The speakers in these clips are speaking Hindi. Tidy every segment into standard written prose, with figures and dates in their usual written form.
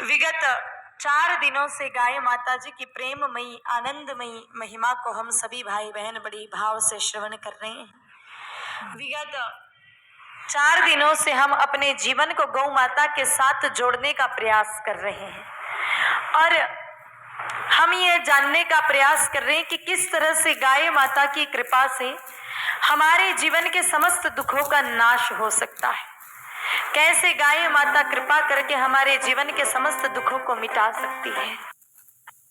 विगत 4 दिनों से गाय माता जी की प्रेममयी आनंदमयी महिमा को हम सभी भाई बहन बड़ी भाव से श्रवण कर रहे हैं। विगत 4 दिनों से हम अपने जीवन को गौ माता के साथ जोड़ने का प्रयास कर रहे हैं और हम ये जानने का प्रयास कर रहे हैं कि किस तरह से गाय माता की कृपा से हमारे जीवन के समस्त दुखों का नाश हो सकता है, कैसे गाय माता कृपा करके हमारे जीवन के समस्त दुखों को मिटा सकती है।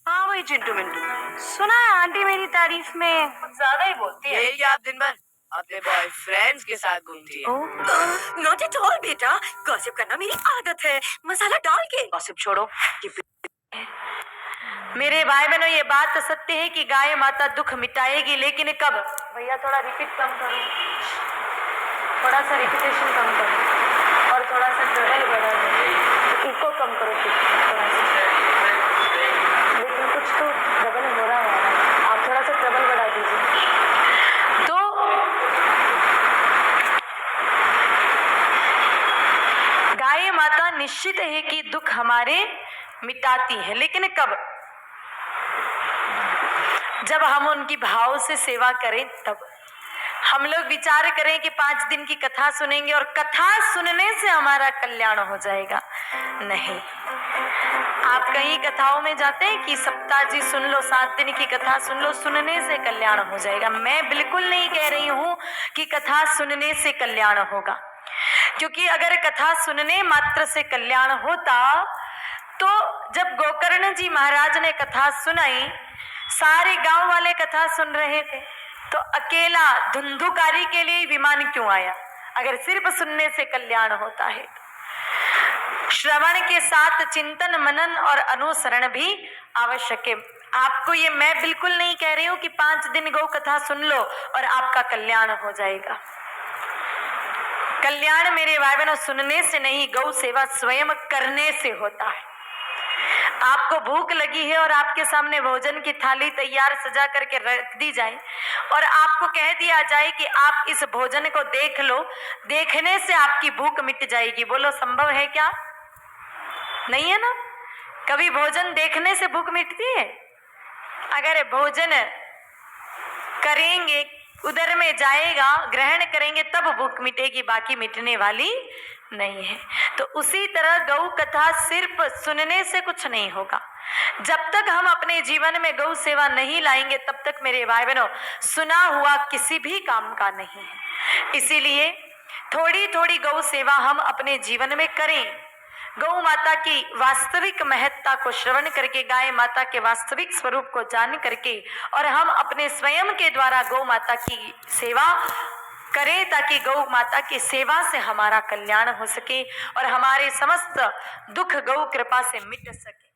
हाँ वही चिंटू मिंटू, सुना है आंटी मेरी तारीफ में ज्यादा ही बोलती है। यही आप दिन भर अपने बॉयफ्रेंड्स के साथ घूमती है। नॉट एट ऑल बेटा, गॉसिप करना मेरी आदत है, मसाला डाल के। गॉसिप छोड़ो। मेरे भाई बहनों, ये बात सत्य है कि गाय माता दुख मिटाएगी, लेकिन कब? भैया थोड़ा रिपीट कम करो, थोड़ा सा रिपीटेशन कम करो और थोड़ा सा ट्रेवल बढ़ा दो, इको कम करो थोड़ा सा, लेकिन कुछ तो डबल हो रहा है, आप थोड़ा सा ट्रेवल बढ़ा दीजिए। तो गाय माता निश्चित है कि दुख हमारे मिटाती है, लेकिन कब? जब हम उनकी भाव से सेवा करें तब। हम लोग विचार करें कि 5 दिन की कथा सुनेंगे और कथा सुनने से हमारा कल्याण हो जाएगा, नहीं। आप कहीं कथाओं में जाते हैं कि सप्ताह जी सुन लो, 7 दिन की कथा सुन लो, सुनने से कल्याण हो जाएगा। मैं बिल्कुल नहीं कह रही हूं कि कथा सुनने से कल्याण होगा, क्योंकि अगर कथा सुनने मात्र से कल्याण होता तो जब गोकर्ण जी महाराज ने कथा सुनाई, सारे गांव वाले कथा सुन रहे थे, तो अकेला धुंधुकारी के लिए विमान क्यों आया? अगर सिर्फ सुनने से कल्याण होता है तो श्रवण के साथ चिंतन मनन और अनुसरण भी आवश्यक है। आपको ये मैं बिल्कुल नहीं कह रही हूं कि 5 दिन गौ कथा सुन लो और आपका कल्याण हो जाएगा। कल्याण मेरे भाई बहनों सुनने से नहीं, गौ सेवा स्वयं करने से होता है। आपको भूख लगी है और आपके सामने भोजन की थाली तैयार सजा करके रख दी जाए और आपको कह दिया जाए कि आप इस भोजन को देख लो, देखने से आपकी भूख मिट जाएगी। बोलो संभव है क्या? नहीं है ना। कभी भोजन देखने से भूख मिटती है? अगर भोजन करेंगे, उधर में जाएगा, ग्रहण करेंगे तब भूख मिटेगी, बाकी मिटने वाली नहीं है। तो उसी तरह गौ कथा सिर्फ सुनने से कुछ नहीं होगा। जब तक हम अपने जीवन में गौ सेवा नहीं लाएंगे तब तक मेरे भाई बहनों सुना हुआ किसी भी काम का नहीं है। इसीलिए थोड़ी थोड़ी गौ सेवा हम अपने जीवन में करें। गौ माता की वास्तविक महत्ता को श्रवण करके, गाय माता के वास्तविक स्वरूप को जान करके और हम अपने स्वयं के द्वारा गौ माता की सेवा करें, ताकि गौ माता की सेवा से हमारा कल्याण हो सके और हमारे समस्त दुख गौ कृपा से मिट सके।